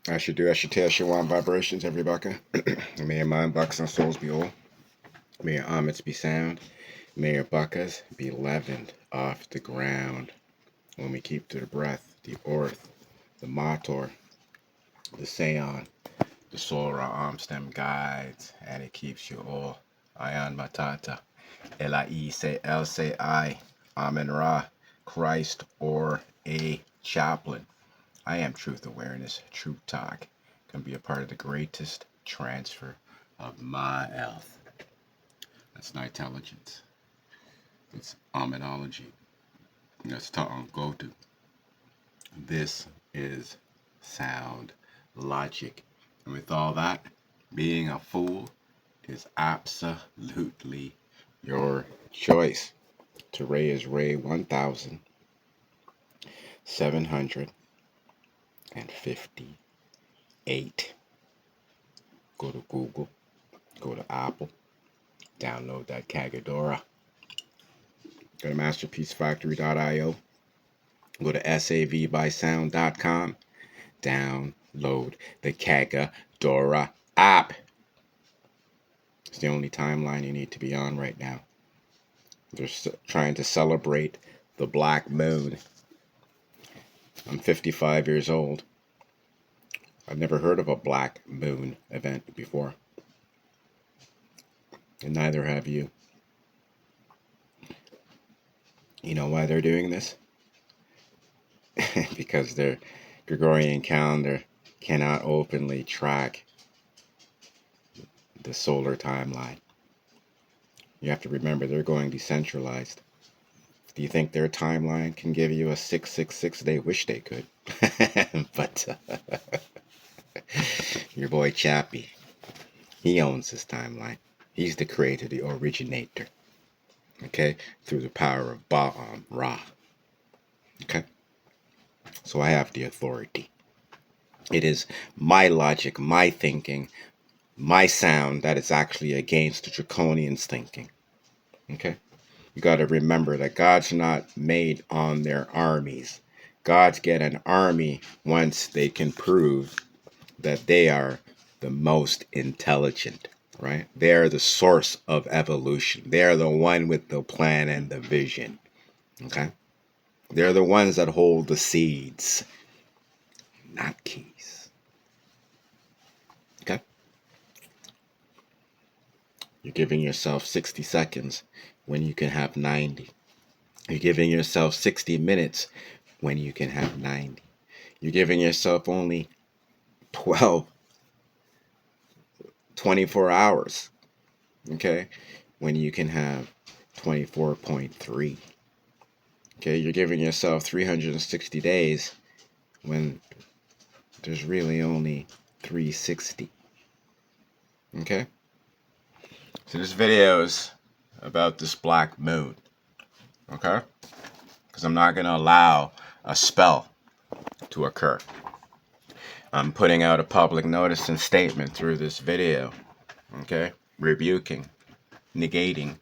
I should do, I should tell you want vibrations, every bucker. May your mind, bucks, and souls be all. May your armaments be sound. May your buckers be leavened off the ground. When we keep to the breath, the orth, the motor, the seon, the solar arm stem guides, and it keeps you all. Ayan matata. Elai say El say I. Amen Ra. Christ or a chaplain. I am truth awareness. Truth talk can be a part of the greatest transfer of my health. That's not intelligence. It's amenology. That's Ta'am go to. This is sound logic. And with all that, being a fool is absolutely your choice. Today is Ray 1758. Go to Google, go to Apple, download that Kagadora. Go to masterpiecefactory.io. Go to savbysound.com. Download the Kagadora app. It's the only timeline you need to be on right now. They're trying to celebrate the black moon. I'm 55 years old. I've never heard of a black moon event before. And neither have you. You know why they're doing this? Because their Gregorian calendar cannot openly track the solar timeline. You have to remember they're going decentralized. Do you think their timeline can give you a 666? They wish they could. But your boy Chappie, he owns this timeline. He's the creator, the originator. Okay? Through the power of Ba'am Ra. Okay? So I have the authority. It is my logic, my thinking, my sound that is actually against the draconians' thinking. Okay? You got to remember that God's not made on their armies. Gods get an army once they can prove that they are the most intelligent, right? They are the source of evolution. They are the one with the plan and the vision. Okay? They're the ones that hold the seeds, not keys. Okay? You're giving yourself 60 seconds when you can have 90. You're giving yourself 60 minutes when you can have 90. You're giving yourself only 24 hours, okay, when you can have 24.3. Okay, you're giving yourself 360 days when there's really only 360. Okay? So this video is about this black moon. Okay? Because I'm not going to allow a spell to occur. I'm putting out a public notice and statement through this video. Okay? Rebuking, negating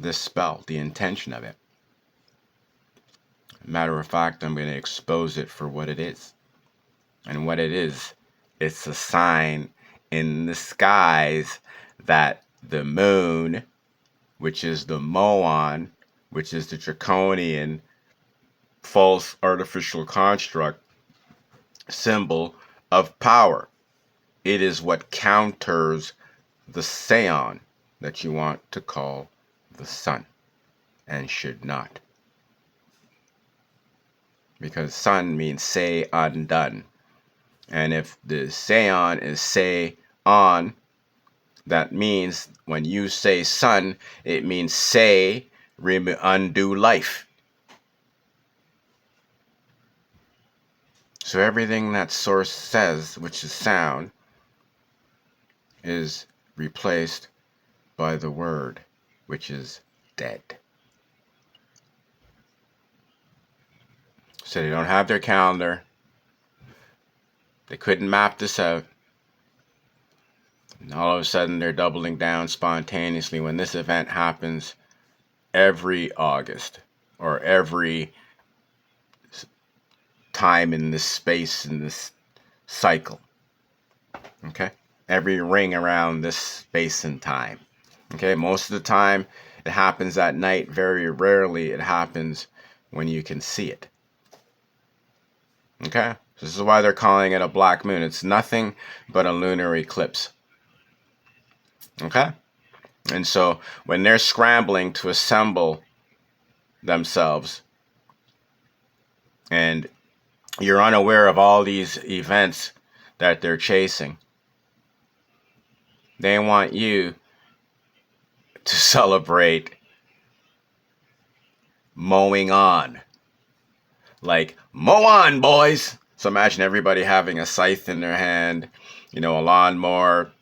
this spell, the intention of it. Matter of fact, I'm going to expose it for what it is. And what it is, it's a sign in the skies that the moon, which is the Moan, which is the draconian false artificial construct symbol of power. It is what counters the Seon that you want to call the sun, and should not. Because sun means say undone. And if the Seon is say on, that means when you say sun, it means say undo life. So everything that source says, which is sound, is replaced by the word, which is dead. So they don't have their calendar. They couldn't map this out. And all of a sudden they're doubling down spontaneously when this event happens every August or every time in this space, in this cycle. Okay? Every ring around this space and time. Okay? Most of the time, it happens at night. Very rarely it happens when you can see it. Okay? This is why they're calling it a black moon. It's nothing but a lunar eclipse. Okay? And so when they're scrambling to assemble themselves and you're unaware of all these events that they're chasing, they want you to celebrate mowing on. Like, mow on, boys! So imagine everybody having a scythe in their hand, a lawnmower,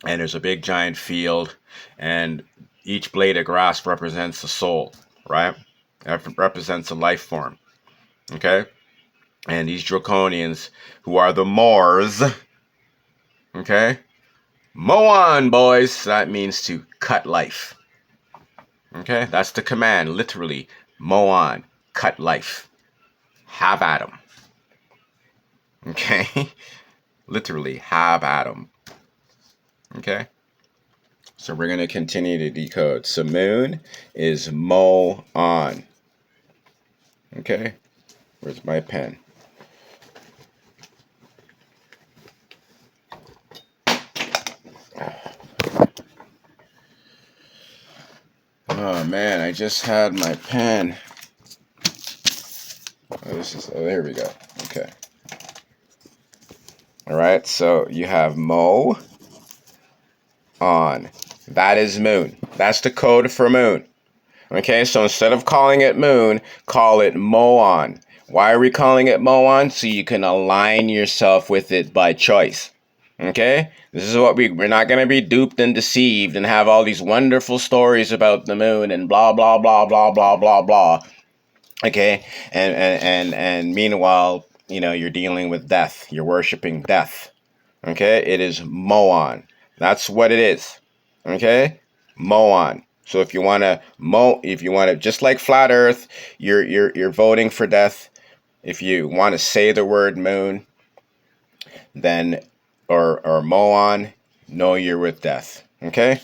and there's a big giant field, and each blade of grass represents a soul, right? It represents a life form, okay? And these draconians, who are the Moors, okay? Mow on, boys! That means to cut life. Okay? That's the command, literally. Mow on. Cut life. Have at 'em. Okay? Literally, have at 'em. Okay? So we're going to continue to decode. So moon is mow on. Okay? Where's my pen? Oh man, I just had my pen. There we go. Okay. Alright, so you have mow on. That is moon. That's the code for moon. Okay, so instead of calling it moon, call it mow on. Why are we calling it mow on? So you can align yourself with it by choice. Okay? This is what we're not going to be duped and deceived and have all these wonderful stories about the moon and blah, blah, blah, blah, blah, blah, blah. Okay? And meanwhile, you're dealing with death. You're worshiping death. Okay? It is mow on. That's what it is. Okay? Mow on. So if you want to just like flat earth, you're voting for death. If you want to say the word moon, then or mow on, know you're with death. Okay?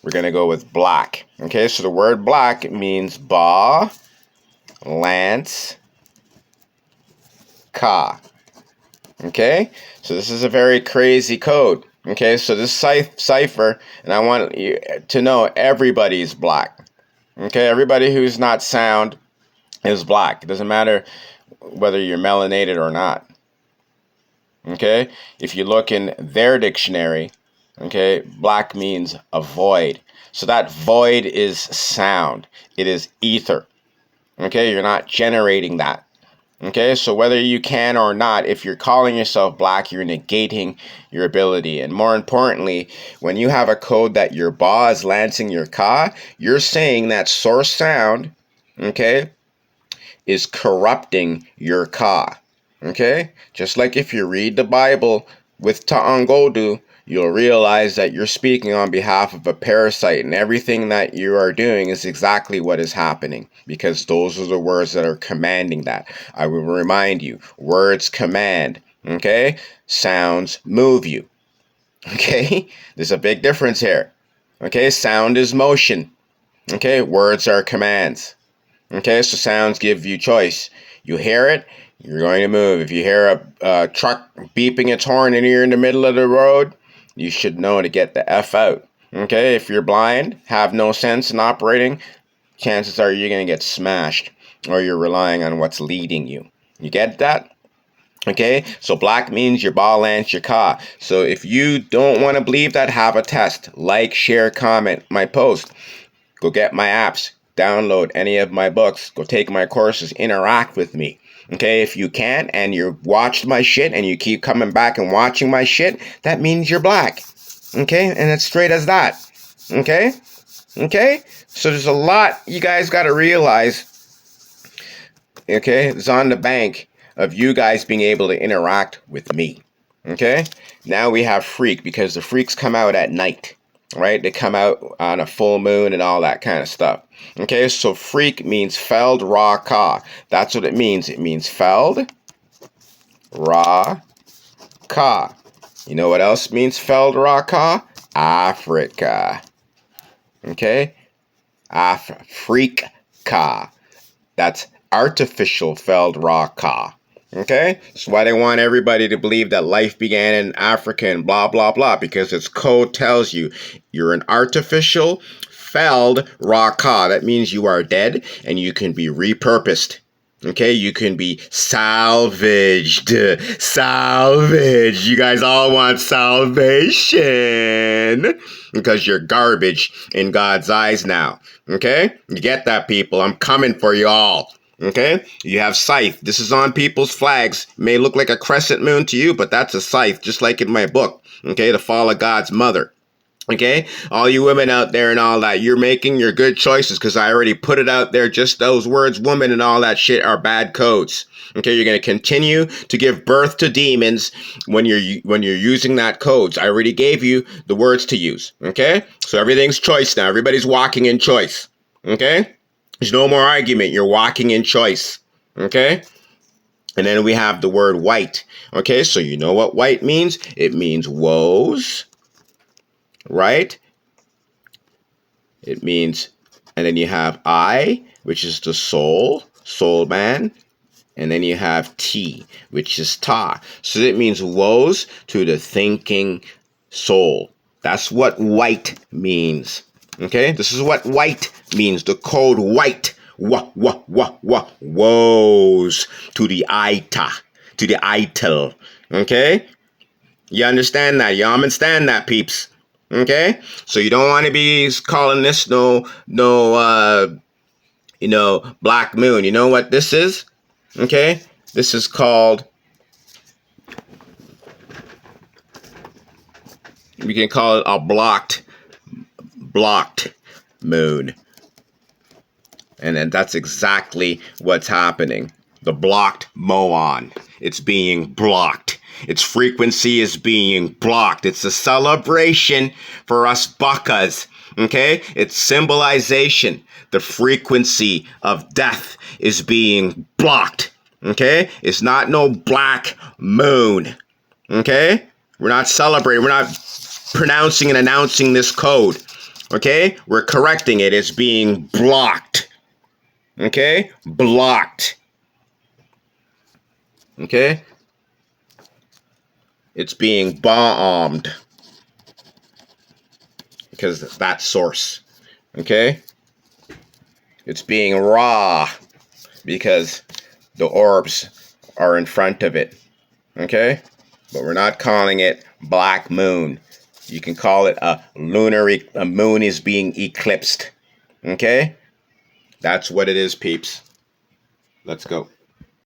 We're going to go with black. Okay? So the word black means ba, lance, ka. Okay? So this is a very crazy code. Okay? So this cipher, and I want you to know everybody's black. Okay? Everybody who's not sound is black. It doesn't matter whether you're melanated or not. Okay? If you look in their dictionary, okay, black means a void. So that void is sound. It is ether. Okay? You're not generating that. Okay? So whether you can or not, if you're calling yourself black, you're negating your ability. And more importantly, when you have a code that your ba is lancing your ka, you're saying that source sound, okay, is corrupting your ka. Okay? Just like if you read the Bible with Ta'angodu, you'll realize that you're speaking on behalf of a parasite, and everything that you are doing is exactly what is happening, because those are the words that are commanding that. I will remind you, words command, okay? Sounds move you, okay? There's a big difference here, okay? Sound is motion, okay? Words are commands. Okay, so sounds give you choice. You hear it, you're going to move. If you hear a truck beeping its horn and you're in the middle of the road, you should know to get the F out. Okay, if you're blind, have no sense in operating, chances are you're going to get smashed, or you're relying on what's leading you. You get that? Okay, so black means your ba, lance, your ka. So if you don't want to believe that, have a test. Like, share, comment my post. Go get my apps. Download any of my books. Go take my courses. Interact with me. Okay, if you can and you watched my shit and you keep coming back and watching my shit, that means you're black. Okay, and it's straight as that. Okay? Okay? So there's a lot you guys got to realize. Okay? It's on the bank of you guys being able to interact with me. Okay? Now we have freak, because the freaks come out at night. Right? They come out on a full moon and all that kind of stuff. Okay, so freak means feld, ra, ka. That's what it means. It means feld, ra, Ka. You know what else means Feldra-Ka? Africa. Okay? Afrika. That's artificial Feldra-Ka. Okay? That's why they want everybody to believe that life began in Africa and blah, blah, blah, because its code tells you you're an artificial Feldra-Ka. That means you are dead and you can be repurposed. Okay, you can be salvaged. Salvaged. You guys all want salvation because you're garbage in God's eyes now. Okay, you get that, people? I'm coming for you all. Okay, you have scythe. This is on people's flags. It may look like a crescent moon to you, but that's a scythe, just like in my book. Okay, the fall of God's mother. Okay, all you women out there and all that, you're making your good choices because I already put it out there. Just those words, woman and all that shit, are bad codes. Okay, you're going to continue to give birth to demons when you're using that codes. I already gave you the words to use. Okay, so everything's choice now. Everybody's walking in choice. Okay, there's no more argument. You're walking in choice. Okay. And then we have the word white. Okay, so you know what white means? It means woes. Right? It means, and then you have I, which is the soul man. And then you have T, which is Ta. So it means woes to the thinking soul. That's what white means. Okay? This is what white means. The code white. Woes to the Ita, to the ital. Okay? You understand that? You understand that, peeps? Okay, so you don't want to be calling this no black moon. You know what this is? Okay, this is called, we can call it a blocked moon. And then that's exactly what's happening. The blocked Moan. It's being blocked. Its frequency is being blocked. It's a celebration for us buckas. Okay? It's symbolization. The frequency of death is being blocked. Okay? It's not no black moon. Okay? We're not celebrating. We're not pronouncing and announcing this code. Okay? We're correcting it. It's being blocked. Okay? Blocked. Okay? It's being bombed. Because of that source. Okay? It's being raw. Because the orbs are in front of it. Okay? But we're not calling it black moon. You can call it a moon is being eclipsed. Okay? That's what it is, peeps. Let's go.